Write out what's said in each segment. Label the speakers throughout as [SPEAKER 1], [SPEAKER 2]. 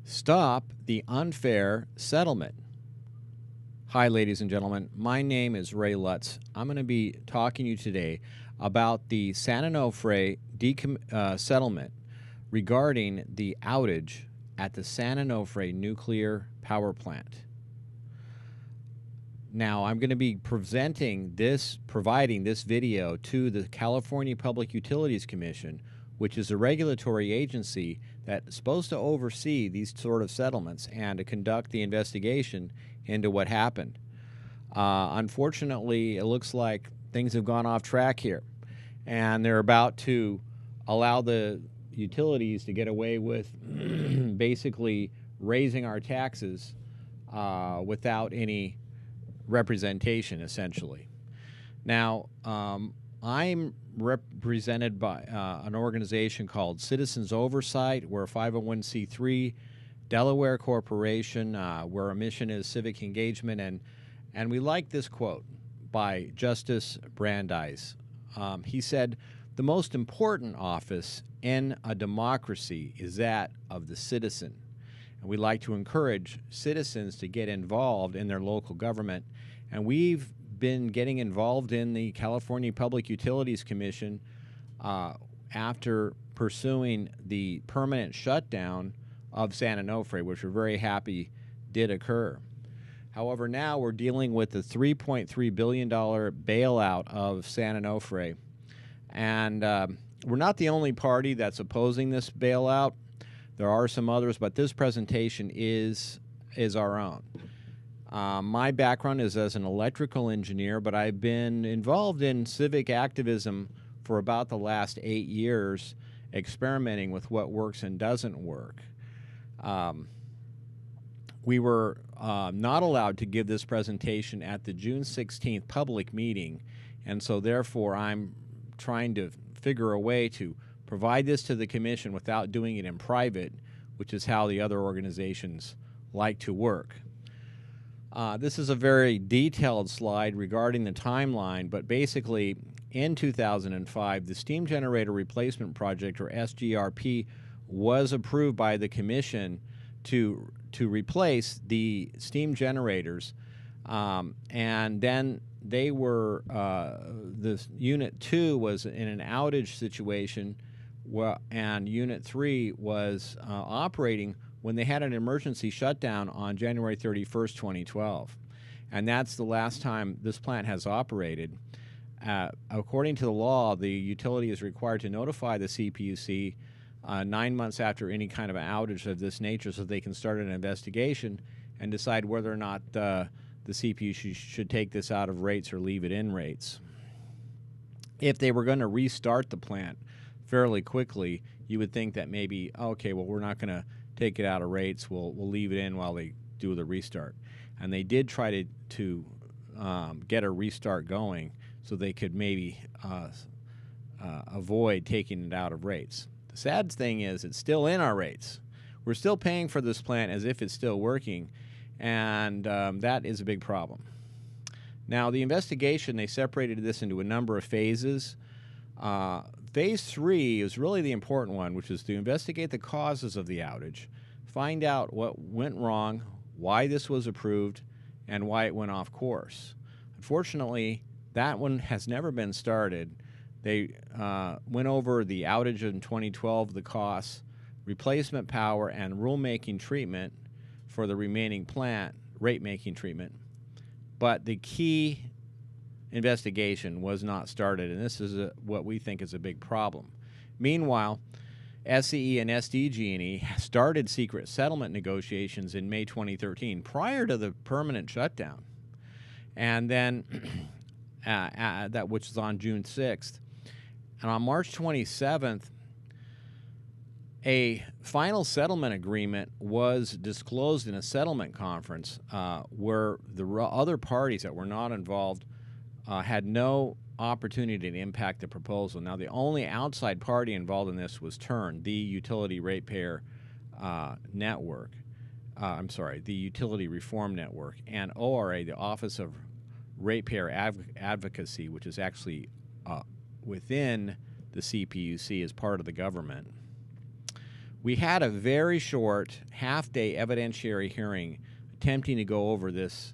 [SPEAKER 1] Stop the unfair settlement. Hi, ladies and gentlemen. My name is Ray Lutz. I'm going to be talking to you today about the San Onofre settlement regarding the outage at the San Onofre nuclear power plant. Now, I'm going to be providing this video to the California Public Utilities Commission, which is a regulatory agency that's supposed to oversee these sort of settlements and to conduct the investigation into what happened. Unfortunately, it looks like things have gone off track here, and they're about to allow the utilities to get away with basically raising our taxes without any representation, essentially. Now, I'm represented by an organization called Citizens Oversight. We're a 501c3 Delaware corporation where our mission is civic engagement, and we like this quote by Justice Brandeis. He said, "The most important office in a democracy is that of the citizen." And we like to encourage citizens to get involved in their local government. And we've been getting involved in the California Public Utilities Commission after pursuing the permanent shutdown of San Onofre, which we're very happy did occur. However, now we're dealing with the $3.3 billion bailout of San Onofre. And we're not the only party that's opposing this bailout. There are some others, but this presentation is our own. My background is as an electrical engineer, but I've been involved in civic activism for about the last 8 years, experimenting with what works and doesn't work. We were not allowed to give this presentation at the June 16th public meeting, and so therefore I'm trying to figure a way to provide this to the commission without doing it in private, which is how the other organizations like to work. This is a very detailed slide regarding the timeline, but basically in 2005, the Steam Generator Replacement Project, or SGRP, was approved by the commission to replace the steam generators, and then they were this Unit 2 was in an outage situation, and Unit 3 was operating when they had an emergency shutdown on January 31st, 2012. And that's the last time this plant has operated. According to the law, the utility is required to notify the CPUC 9 months after any kind of an outage of this nature so they can start an investigation and decide whether or not the CPUC should take this out of rates or leave it in rates. If they were going to restart the plant fairly quickly, you would think that maybe, okay, well, we're not going to take it out of rates, we'll leave it in while they do the restart. And they did try to get a restart going so they could maybe avoid taking it out of rates. The sad thing is it's still in our rates. We're still paying for this plant as if it's still working, and that is a big problem. Now, the investigation, they separated this into a number of phases. Phase 3 is really the important one, which is to investigate the causes of the outage, find out what went wrong, why this was approved, and why it went off course. Unfortunately, that one has never been started. They went over the outage in 2012, the costs, replacement power, and rulemaking treatment for the remaining plant, rate-making treatment. But the key investigation was not started, and this is what we think is a big problem. Meanwhile, SCE and SDG&E started secret settlement negotiations in May 2013, prior to the permanent shutdown, and then that which is on June 6th. And on March 27th, a final settlement agreement was disclosed in a settlement conference where the other parties that were not involved had no opportunity to impact the proposal. Now, the only outside party involved in this was TURN, the Utility Ratepayer Network. The Utility Reform Network, and ORA, the Office of Ratepayer Advocacy, which is actually within the CPUC as part of the government. We had a very short half-day evidentiary hearing attempting to go over this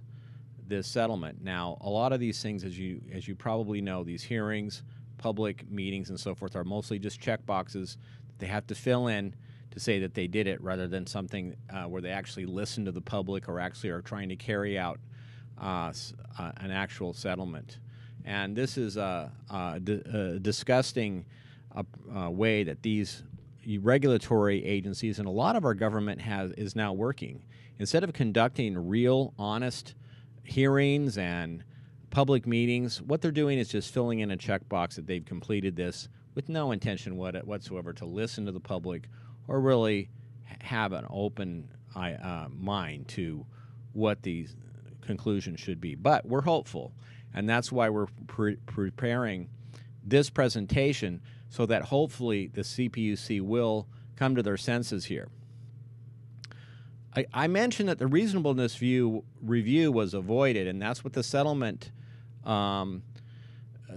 [SPEAKER 1] settlement. Now, a lot of these things, as you probably know, these hearings, public meetings, and so forth, are mostly just check boxes that they have to fill in to say that they did it, rather than something where they actually listen to the public or actually are trying to carry out an actual settlement. And this is a disgusting way that these regulatory agencies and a lot of our government is now working. Instead of conducting real, honest hearings and public meetings, what they're doing is just filling in a checkbox that they've completed this with no intention whatsoever to listen to the public or really have an open mind to what these conclusions should be. But we're hopeful, and that's why we're preparing this presentation, so that hopefully the CPUC will come to their senses here. I mentioned that the reasonableness review was avoided, and that's what the settlement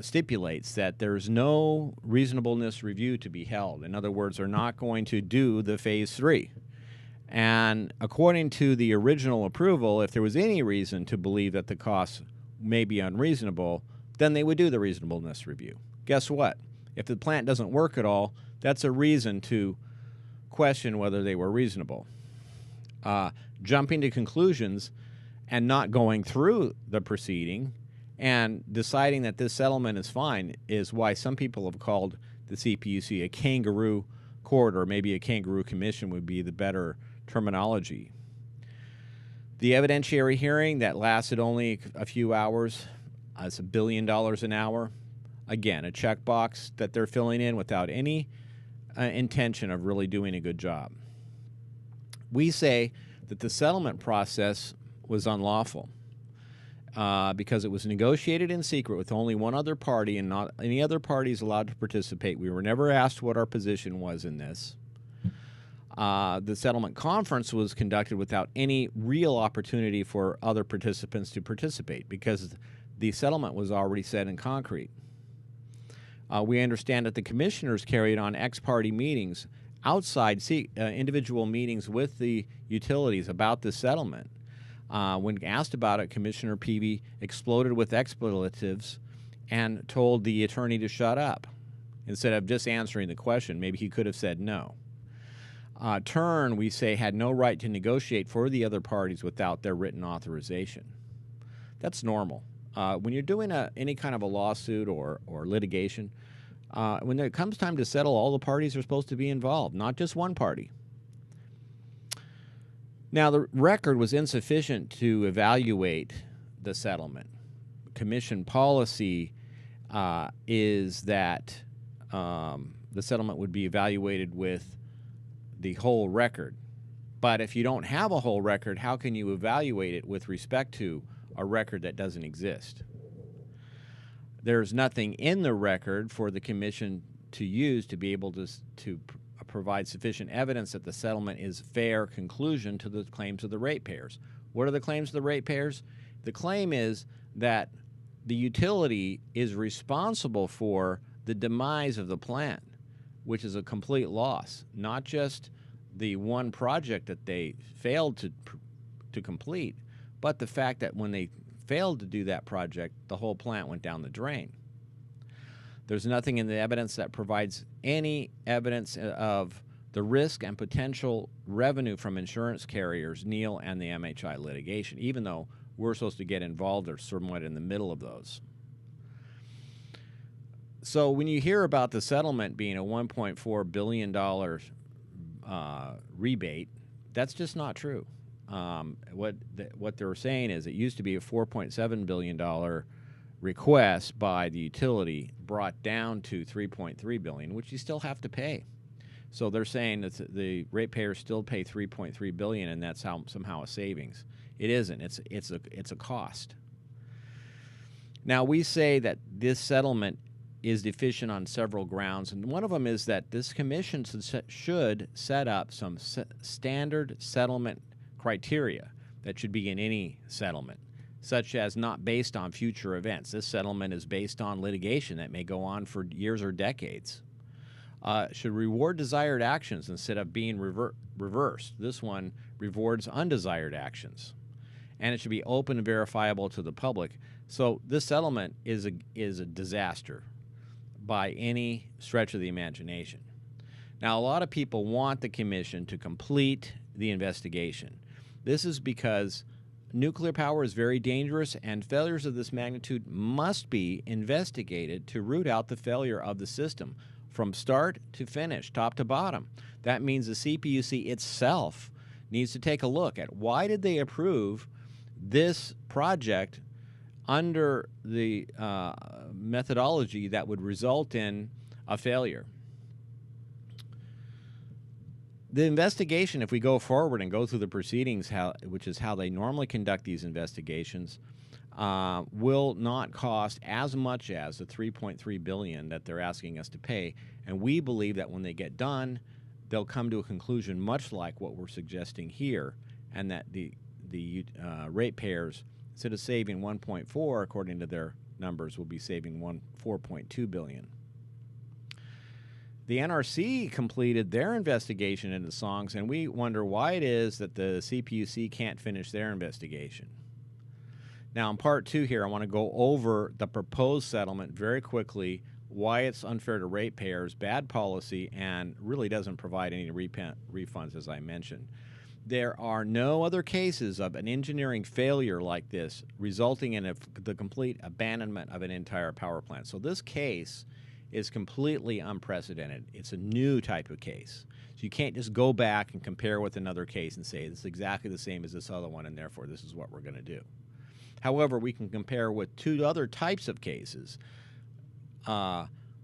[SPEAKER 1] stipulates, that there's no reasonableness review to be held. In other words, they're not going to do the Phase 3. And according to the original approval, if there was any reason to believe that the costs may be unreasonable, then they would do the reasonableness review. Guess what? If the plant doesn't work at all, that's a reason to question whether they were reasonable. Jumping to conclusions and not going through the proceeding and deciding that this settlement is fine is why some people have called the CPUC a kangaroo court, or maybe a kangaroo commission would be the better terminology. The evidentiary hearing that lasted only a few hours, it's $1 billion an hour. Again, a checkbox that they're filling in without any intention of really doing a good job. We say that the settlement process was unlawful because it was negotiated in secret with only one other party and not any other parties allowed to participate. We were never asked what our position was in this. The settlement conference was conducted without any real opportunity for other participants to participate because the settlement was already set in concrete. We understand that the commissioners carried on ex-parte meetings outside individual meetings with the utilities about this settlement. When asked about it, Commissioner Peavy exploded with expletives and told the attorney to shut up instead of just answering the question. Maybe he could have said no. Turn, we say, had no right to negotiate for the other parties without their written authorization. That's normal. When you're doing any kind of a lawsuit or litigation, when it comes time to settle, all the parties are supposed to be involved, not just one party. Now, the record was insufficient to evaluate the settlement. Commission policy is that the settlement would be evaluated with the whole record. But if you don't have a whole record, how can you evaluate it with respect to a record that doesn't exist? There's nothing in the record for the commission to use to be able to provide sufficient evidence that the settlement is fair conclusion to the claims of the ratepayers. What are the claims of the ratepayers? The claim is that the utility is responsible for the demise of the plant, which is a complete loss, not just the one project that they failed to complete, but the fact that when they failed to do that project, the whole plant went down the drain. There's nothing in the evidence that provides any evidence of the risk and potential revenue from insurance carriers, Neil and the MHI litigation, even though we're supposed to get involved or somewhat in the middle of those. So when you hear about the settlement being a $1.4 billion rebate, that's just not true. What they're saying is it used to be a $4.7 billion request by the utility, brought down to $3.3 billion, which you still have to pay. So they're saying that the ratepayers still pay $3.3 billion, and that's somehow a savings. It isn't. It's a cost. Now we say that this settlement is deficient on several grounds, and one of them is that this commission should set up some standard settlement criteria that should be in any settlement, such as not based on future events. This settlement is based on litigation that may go on for years or decades. should reward desired actions instead of being reversed. This one rewards undesired actions. And it should be open and verifiable to the public. So this settlement is a disaster by any stretch of the imagination. Now, a lot of people want the commission to complete the investigation. This is because nuclear power is very dangerous, and failures of this magnitude must be investigated to root out the failure of the system from start to finish, top to bottom. That means the CPUC itself needs to take a look at why did they approve this project under the methodology that would result in a failure. The investigation, if we go forward and go through the proceedings, which is how they normally conduct these investigations, will not cost as much as the $3.3 billion that they're asking us to pay. And we believe that when they get done, they'll come to a conclusion much like what we're suggesting here, and that the ratepayers, instead of saving 1.4 according to their numbers, will be saving 4.2 billion. The NRC completed their investigation into songs, and we wonder why it is that the CPUC can't finish their investigation. Now, in part 2 here, I want to go over the proposed settlement very quickly, why it's unfair to ratepayers, bad policy, and really doesn't provide any refunds, as I mentioned. There are no other cases of an engineering failure like this resulting in the complete abandonment of an entire power plant. So this case is completely unprecedented. It's a new type of case. So you can't just go back and compare with another case and say it's exactly the same as this other one, and therefore this is what we're going to do. However, we can compare with 2 other types of cases.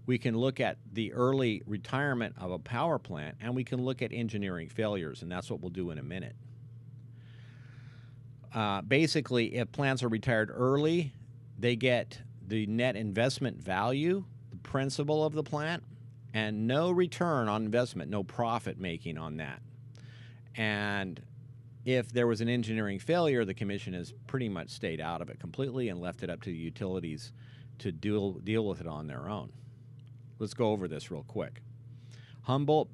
[SPEAKER 1] We can look at the early retirement of a power plant, and we can look at engineering failures, and that's what we'll do in a minute. Basically, if plants are retired early, they get the net investment value, the principal of the plant, and no return on investment, no profit making on that. And if there was an engineering failure, the commission has pretty much stayed out of it completely and left it up to the utilities to deal with it on their own. Let's go over this real quick. Humboldt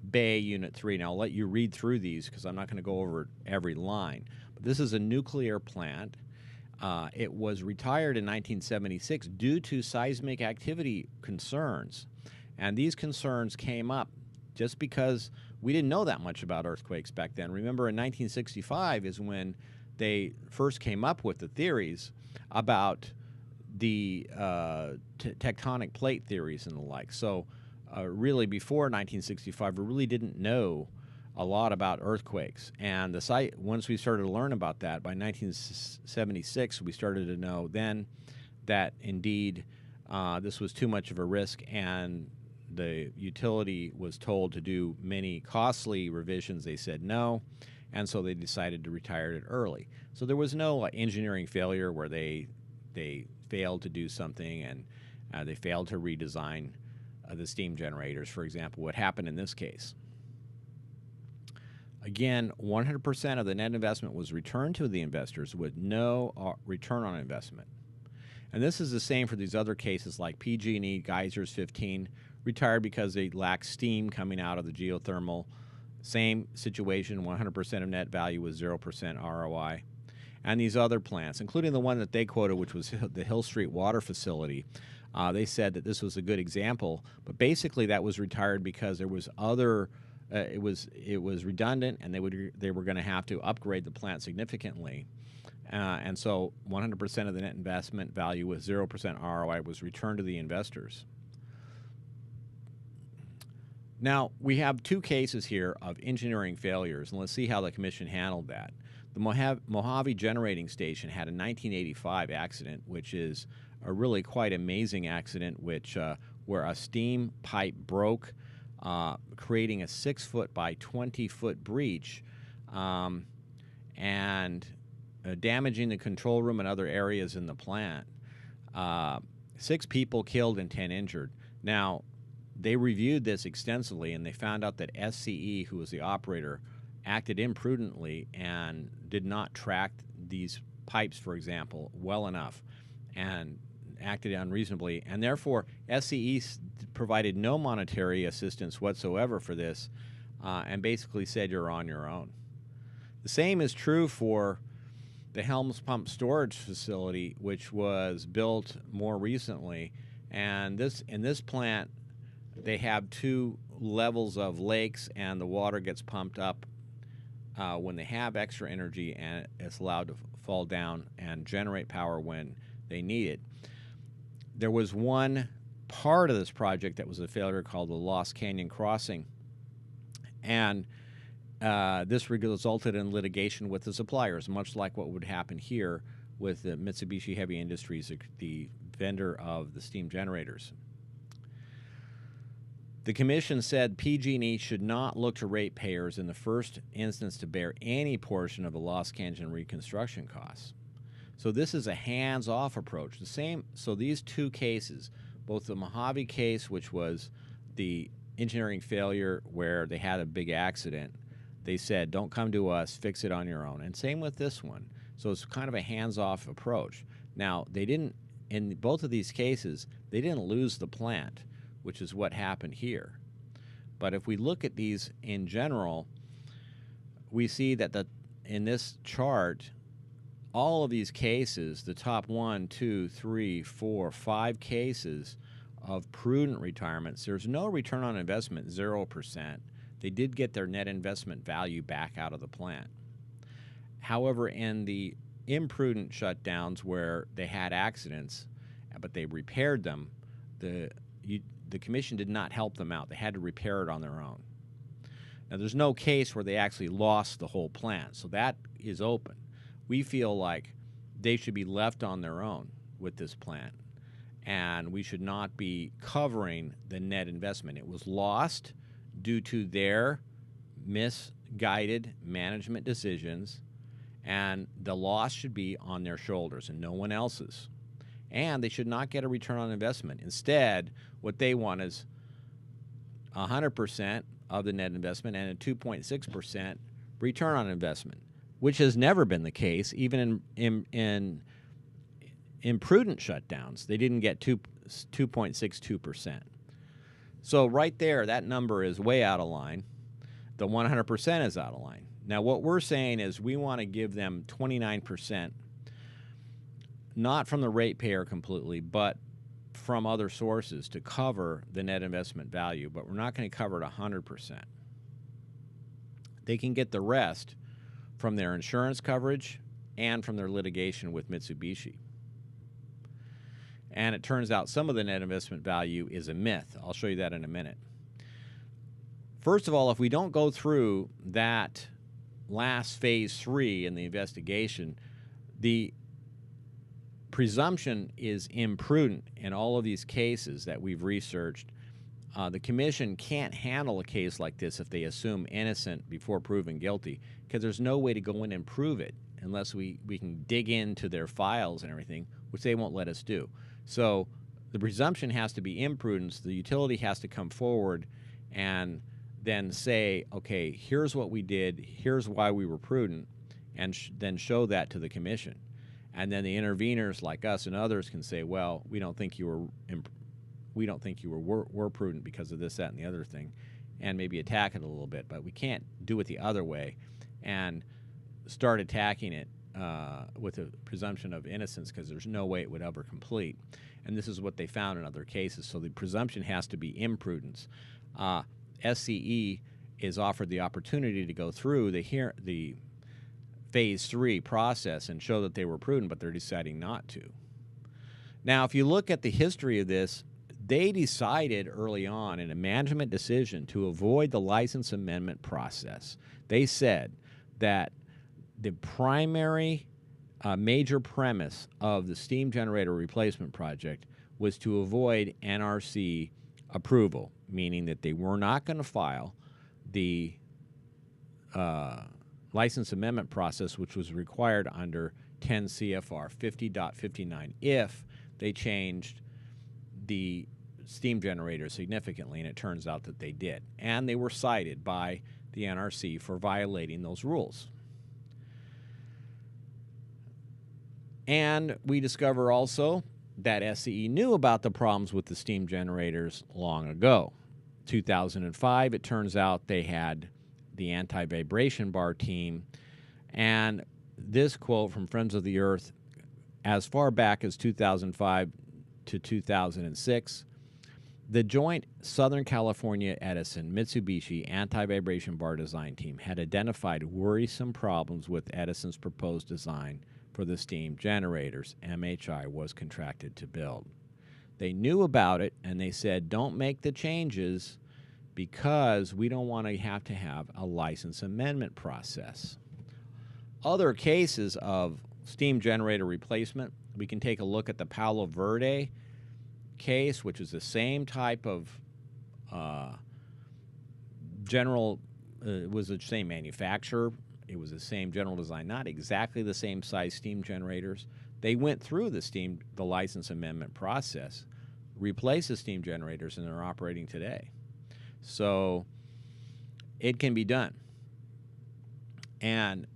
[SPEAKER 1] Bay Unit 3. Now, I'll let you read through these because I'm not going to go over every line. But this is a nuclear plant. It was retired in 1976 due to seismic activity concerns. And these concerns came up just because we didn't know that much about earthquakes back then. Remember, in 1965 is when they first came up with the theories about the tectonic plate theories and the like. So really before 1965, we really didn't know a lot about earthquakes. And once we started to learn about that, by 1976, we started to know then that indeed this was too much of a risk, and the utility was told to do many costly revisions. They said no, and so they decided to retire it early. So there was no engineering failure where they failed to do something and they failed to redesign the steam generators, for example, what happened in this case. Again, 100% of the net investment was returned to the investors with no return on investment. And this is the same for these other cases like PG&E, Geysers 15, retired because they lacked steam coming out of the geothermal. Same situation, 100% of net value with 0% ROI. And these other plants, including the one that they quoted, which was the Hill Street Water Facility, they said that this was a good example, but basically that was retired because there was other, it was redundant, and they were going to have to upgrade the plant significantly, and so 100% of the net investment value with 0% ROI was returned to the investors. Now we have 2 cases here of engineering failures, and let's see how the commission handled that. The Mojave Generating Station had a 1985 accident, which is a really quite amazing accident, where a steam pipe broke, creating a 6-foot by 20-foot breach, and damaging the control room and other areas in the plant. 6 people killed and 10 injured. Now, they reviewed this extensively, and they found out that SCE, who was the operator, acted imprudently and did not track these pipes, for example, well enough, and acted unreasonably, and therefore SCE provided no monetary assistance whatsoever for this, and basically said you're on your own. The same is true for the Helms Pump Storage Facility, which was built more recently. And in this plant, they have 2 levels of lakes, and the water gets pumped up when they have extra energy, and it's allowed to fall down and generate power when they need it. There was one part of this project that was a failure called the Lost Canyon Crossing, and this resulted in litigation with the suppliers, much like what would happen here with the Mitsubishi Heavy Industries, the vendor of the steam generators. The Commission said PG&E should not look to ratepayers in the first instance to bear any portion of the Lost Canyon reconstruction costs. So this is a hands-off approach. The same. So these 2 cases, both the Mojave case, which was the engineering failure where they had a big accident, they said, don't come to us, fix it on your own. And same with this one. So it's kind of a hands-off approach. Now, they didn't, in both of these cases, they didn't lose the plant, which is what happened here. But if we look at these in general, we see that in this chart, all of these cases, the top 1, 2, 3, 4, 5 cases of prudent retirements, there's no return on investment, 0%. They did get their net investment value back out of the plant. However, in the imprudent shutdowns where they had accidents, but they repaired them, the Commission did not help them out. They had to repair it on their own. Now, there's no case where they actually lost the whole plant, so that is open. We feel like they should be left on their own with this plant, and we should not be covering the net investment. It was lost due to their misguided management decisions, and the loss should be on their shoulders and no one else's. And they should not get a return on investment. Instead, what they want is 100% of the net investment and a 2.6% return on investment, which has never been the case. Even in imprudent shutdowns, they didn't get 2.62%. So right there, that number is way out of line. The 100% is out of line. Now, what we're saying is we want to give them 29%, not from the ratepayer completely, but from other sources to cover the net investment value, but we're not going to cover it 100%. They can get the rest from their insurance coverage and from their litigation with Mitsubishi. And it turns out some of the net investment value is a myth. I'll show you that in a minute. First of all, if we don't go through that last phase 3 in the investigation, the presumption is imprudent in all of these cases that we've researched. The Commission can't handle a case like this if they assume innocent before proven guilty, because there's no way to go in and prove it unless we can dig into their files and everything, which they won't let us do. So the presumption has to be imprudence. The utility has to come forward and then say, okay, here's what we did, here's why we were prudent, and then show that to the Commission. And then the interveners like us and others can say, well, we don't think you were prudent because of this, that, and the other thing, and maybe attack it a little bit. But we can't do it the other way and start attacking it with a presumption of innocence, because there's no way it would ever complete. And this is what they found in other cases. So the presumption has to be imprudence. SCE is offered the opportunity to go through the phase 3 process and show that they were prudent, but they're deciding not to. Now, if you look at the history of this, they decided early on in a management decision to avoid the license amendment process. They said that the primary major premise of the steam generator replacement project was to avoid NRC approval, meaning that they were not going to file the license amendment process, which was required under 10 CFR 50.59 if they changed the steam generator significantly, and it turns out that they did. And they were cited by the NRC for violating those rules. And we discover also that SCE knew about the problems with the steam generators long ago. 2005, it turns out they had the anti-vibration bar team, and this quote from Friends of the Earth, as far back as 2005 to 2006, the joint Southern California Edison Mitsubishi anti-vibration bar design team had identified worrisome problems with Edison's proposed design for the steam generators MHI was contracted to build. They knew about it, and they said, don't make the changes because we don't want to have a license amendment process. Other cases of steam generator replacement, we can take a look at the Palo Verde case, which is the same type of it was the same manufacturer, it was the same general design, not exactly the same size steam generators. They went through the license amendment process, replaced the steam generators, and they're operating today. So it can be done. And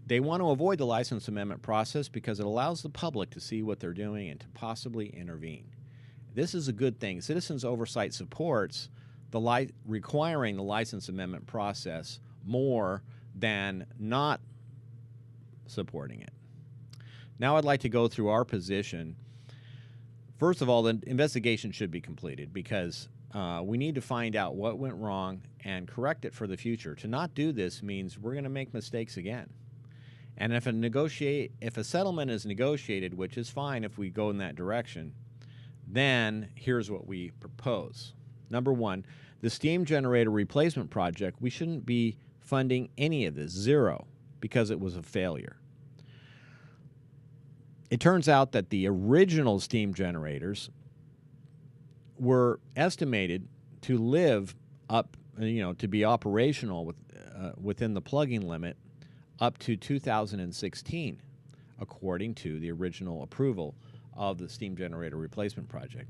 [SPEAKER 1] they want to avoid the license amendment process because it allows the public to see what they're doing and to possibly intervene. This is a good thing. Citizens Oversight supports requiring the license amendment process more than not supporting it. Now I'd like to go through our position. First of all, the investigation should be completed because we need to find out what went wrong and correct it for the future. To not do this means we're going to make mistakes again. And if a settlement is negotiated, which is fine if we go in that direction, then here's what we propose. Number one, the steam generator replacement project, we shouldn't be funding any of this, zero, because it was a failure. It turns out that the original steam generators were estimated to live up, to be operational within the plugging limit up to 2016, according to the original approval of the steam generator replacement project.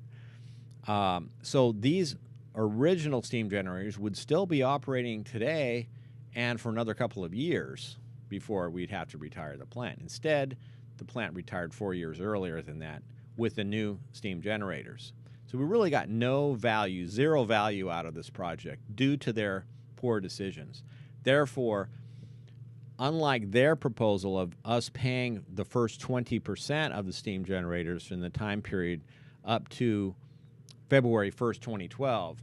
[SPEAKER 1] So these original steam generators would still be operating today and for another couple of years before we'd have to retire the plant. Instead, the plant retired 4 years earlier than that with the new steam generators. So we really got no value, zero value out of this project due to their poor decisions. Therefore, unlike their proposal of us paying the first 20% of the steam generators in the time period up to February 1st, 2012,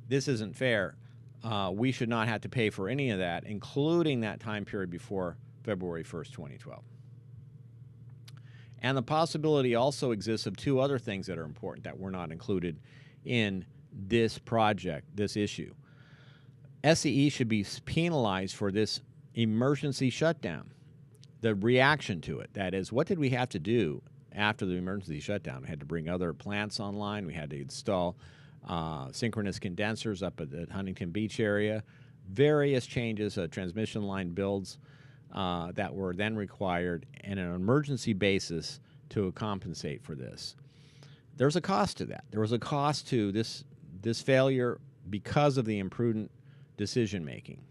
[SPEAKER 1] this isn't fair. We should not have to pay for any of that, including that time period before February 1st, 2012. And the possibility also exists of two other things that are important that were not included in this project, this issue. SCE should be penalized for this emergency shutdown, the reaction to it. That is, what did we have to do after the emergency shutdown? We had to bring other plants online. We had to install synchronous condensers up at the Huntington Beach area, various changes, transmission line builds that were then required, and an emergency basis to compensate for this. There's a cost to that. There was a cost to this failure because of the imprudent decision making.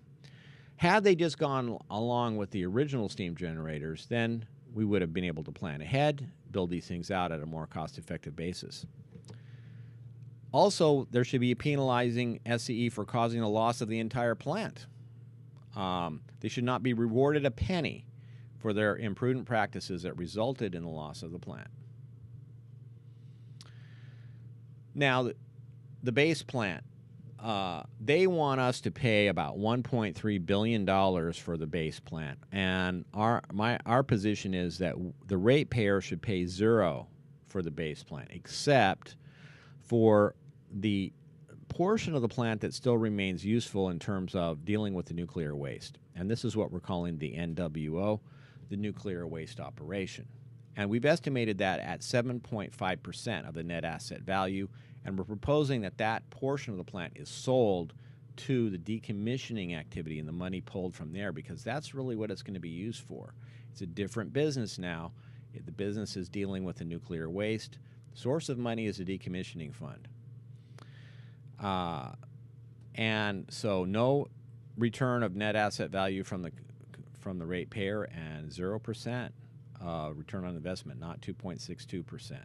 [SPEAKER 1] Had they just gone along with the original steam generators, then we would have been able to plan ahead, build these things out at a more cost-effective basis. Also, there should be penalizing SCE for causing the loss of the entire plant. They should not be rewarded a penny for their imprudent practices that resulted in the loss of the plant. Now, the base plant. They want us to pay about $1.3 billion for the base plant, and our position is that the ratepayer should pay zero for the base plant, except for the portion of the plant that still remains useful in terms of dealing with the nuclear waste. And this is what we're calling the NWO, the nuclear waste operation. And we've estimated that at 7.5% of the net asset value, and we're proposing that that portion of the plant is sold to the decommissioning activity and the money pulled from there, because that's really what it's going to be used for. It's a different business now. The business is dealing with the nuclear waste. The source of money is a decommissioning fund. And so no return of net asset value from the ratepayer, and 0% return on investment, not 2.62%.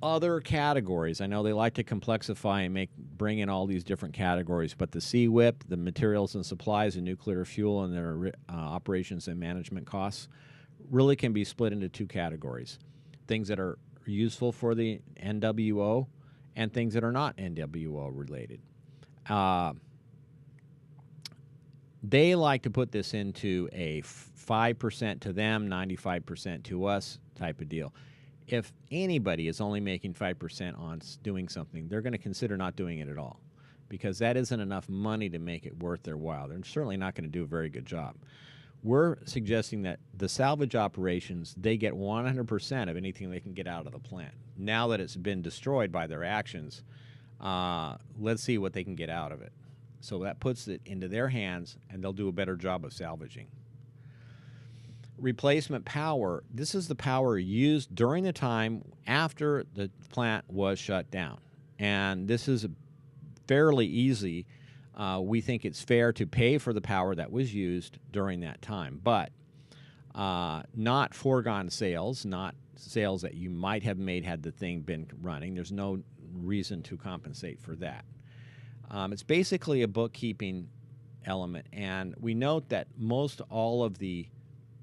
[SPEAKER 1] other categories. I know they like to complexify and bring in all these different categories, but the CWIP, the materials and supplies, and nuclear fuel and their operations and management costs really can be split into two categories. Things that are useful for the NWO and things that are not NWO related. They like to put this into a 5% to them, 95% to us type of deal. If anybody is only making 5% on doing something, they're going to consider not doing it at all, because that isn't enough money to make it worth their while. They're certainly not going to do a very good job. We're suggesting that the salvage operations, they get 100% of anything they can get out of the plant. Now that it's been destroyed by their actions, let's see what they can get out of it. So that puts it into their hands, and they'll do a better job of salvaging. Replacement power, this is the power used during the time after the plant was shut down. And this is fairly easy. We think it's fair to pay for the power that was used during that time, but not foregone sales, not sales that you might have made had the thing been running. There's no reason to compensate for that. It's basically a bookkeeping element, and we note that most all of the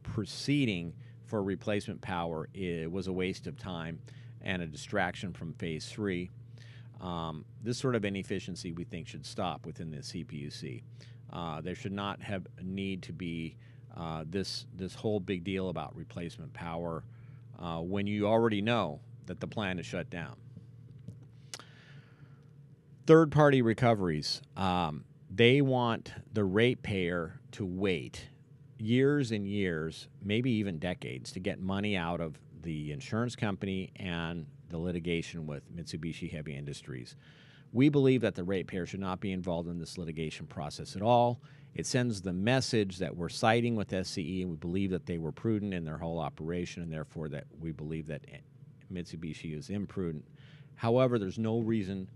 [SPEAKER 1] proceeding for replacement power was a waste of time and a distraction from phase 3. This sort of inefficiency we think should stop within the CPUC. There should not have a need to be this whole big deal about replacement power when you already know that the plant is shut down. Third-party recoveries. They want the ratepayer to wait years and years, maybe even decades, to get money out of the insurance company and the litigation with Mitsubishi Heavy Industries. We believe that the ratepayer should not be involved in this litigation process at all. It sends the message that we're siding with SCE, and we believe that they were prudent in their whole operation, and therefore that we believe that Mitsubishi is imprudent. However, there's no reason,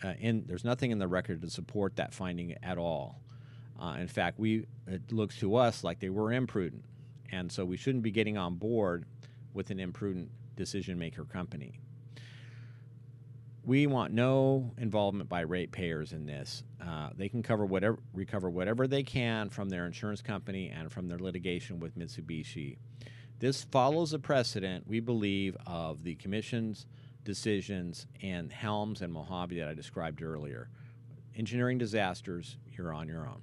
[SPEAKER 1] there's nothing in the record to support that finding at all. In fact, it looks to us like they were imprudent, and so we shouldn't be getting on board with an imprudent decision-maker company. We want no involvement by ratepayers in this. They can recover whatever they can from their insurance company and from their litigation with Mitsubishi. This follows a precedent, we believe, of the Commission's decisions in Helms and Mojave that I described earlier. Engineering disasters, you're on your own.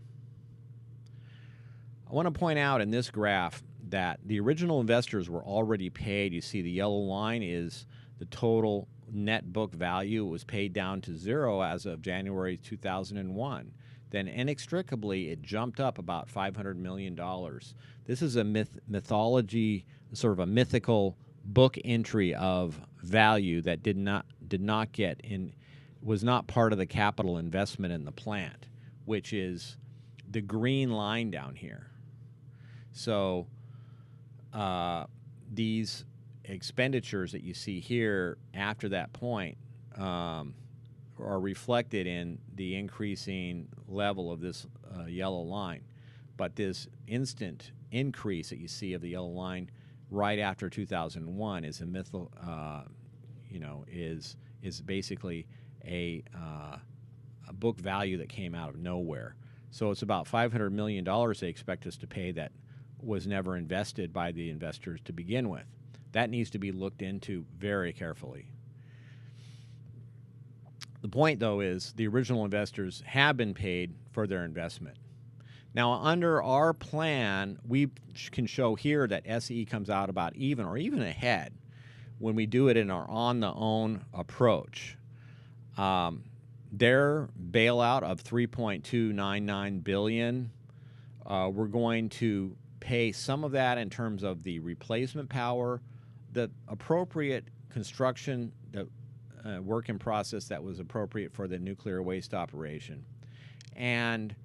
[SPEAKER 1] I want to point out in this graph that the original investors were already paid. You see the yellow line is the total net book value. It was paid down to 0 as of January 2001. Then inextricably, it jumped up about $500 million. This is a mythology, sort of a mythical book entry of value that did not get in, was not part of the capital investment in the plant, which is the green line down here. So these expenditures that you see here after that point are reflected in the increasing level of this yellow line. But this instant increase that you see of the yellow line right after 2001 is a is basically a book value that came out of nowhere. So it's about $500 million they expect us to pay that was never invested by the investors to begin with. That needs to be looked into very carefully. The point, though, is the original investors have been paid for their investment. Now, under our plan, we can show here that SE comes out about even or even ahead when we do it in our on-the-own approach. Their bailout of $3.299 billion, we're going to pay some of that in terms of the replacement power, the appropriate construction, the work in process that was appropriate for the nuclear waste operation, and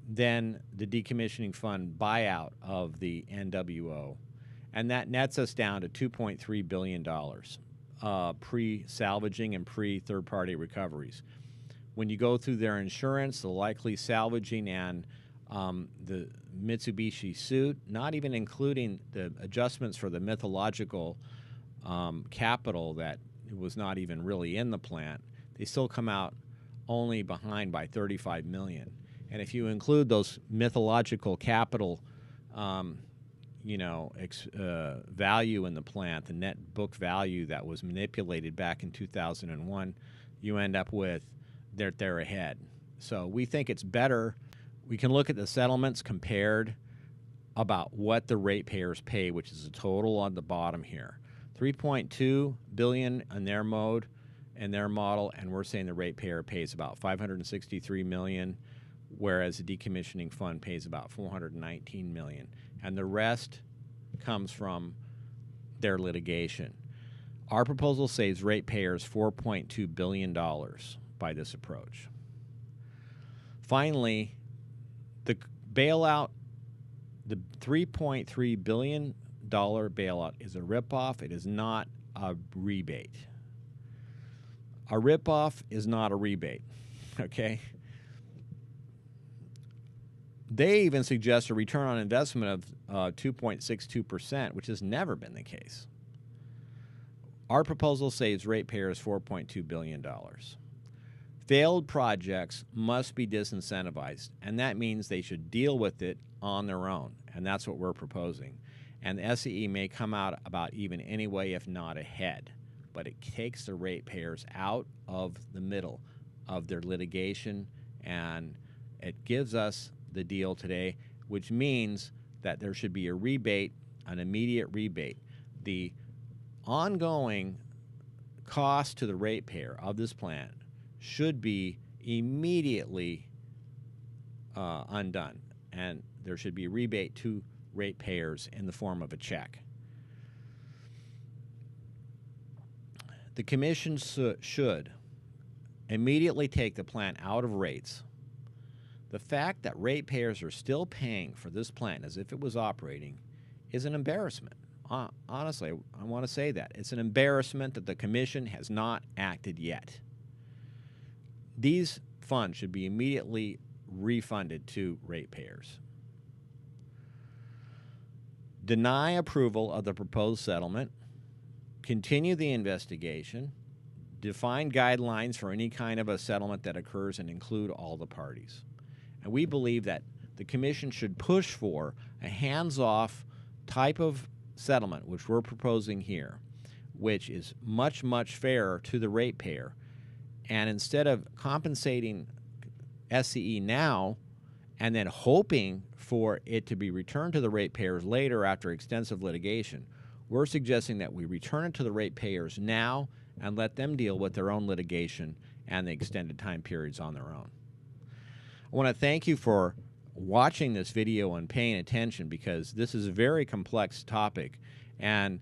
[SPEAKER 1] then the decommissioning fund buyout of the NWO. And that nets us down to $2.3 billion pre-salvaging and pre-third-party recoveries. When you go through their insurance, the likely salvaging, and the Mitsubishi suit, not even including the adjustments for the mythological capital that was not even really in the plant, they still come out only behind by $35 million. And if you include those mythological capital, value in the plant, the net book value that was manipulated back in 2001, you end up with they're ahead. So we think it's better. We can look at the settlements compared about what the ratepayers pay, which is the total on the bottom here. $3.2 billion in their mode and their model, and we're saying the ratepayer pays about $563 million, whereas the decommissioning fund pays about $419 million. And the rest comes from their litigation. Our proposal saves ratepayers $4.2 billion by this approach. Finally, the bailout, the $3.3 billion bailout is a ripoff. It is not a rebate. A ripoff is not a rebate, okay? They even suggest a return on investment of 2.62%, which has never been the case. Our proposal saves ratepayers $4.2 billion. Failed projects must be disincentivized, and that means they should deal with it on their own, and that's what we're proposing. And the SCE may come out about even anyway, if not ahead, but it takes the ratepayers out of the middle of their litigation, and it gives us the deal today, which means that there should be a rebate, an immediate rebate. The ongoing cost to the ratepayer of this plant should be immediately undone, and there should be a rebate to ratepayers in the form of a check. The Commission should immediately take the plant out of rates. The fact that ratepayers are still paying for this plant as if it was operating is an embarrassment. Honestly, I want to say that. It's an embarrassment that the Commission has not acted yet. These funds should be immediately refunded to ratepayers. Deny approval of the proposed settlement. Continue the investigation. Define guidelines for any kind of a settlement that occurs and include all the parties. And we believe that the Commission should push for a hands-off type of settlement, which we're proposing here, which is much, much fairer to the ratepayer. And instead of compensating SCE now and then hoping for it to be returned to the ratepayers later after extensive litigation, we're suggesting that we return it to the ratepayers now and let them deal with their own litigation and the extended time periods on their own. I want to thank you for watching this video and paying attention, because this is a very complex topic and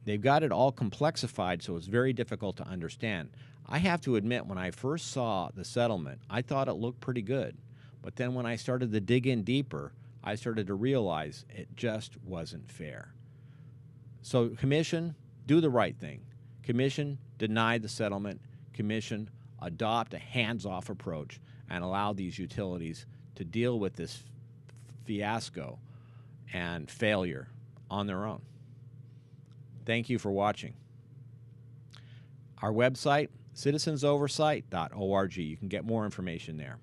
[SPEAKER 1] they've got it all complexified, so it's very difficult to understand. I have to admit, when I first saw the settlement, I thought it looked pretty good. But then when I started to dig in deeper, I started to realize it just wasn't fair. So Commission, do the right thing. Commission, deny the settlement. Commission, adopt a hands-off approach and allow these utilities to deal with this fiasco and failure on their own. Thank you for watching. Our website, citizensoversight.org. You can get more information there.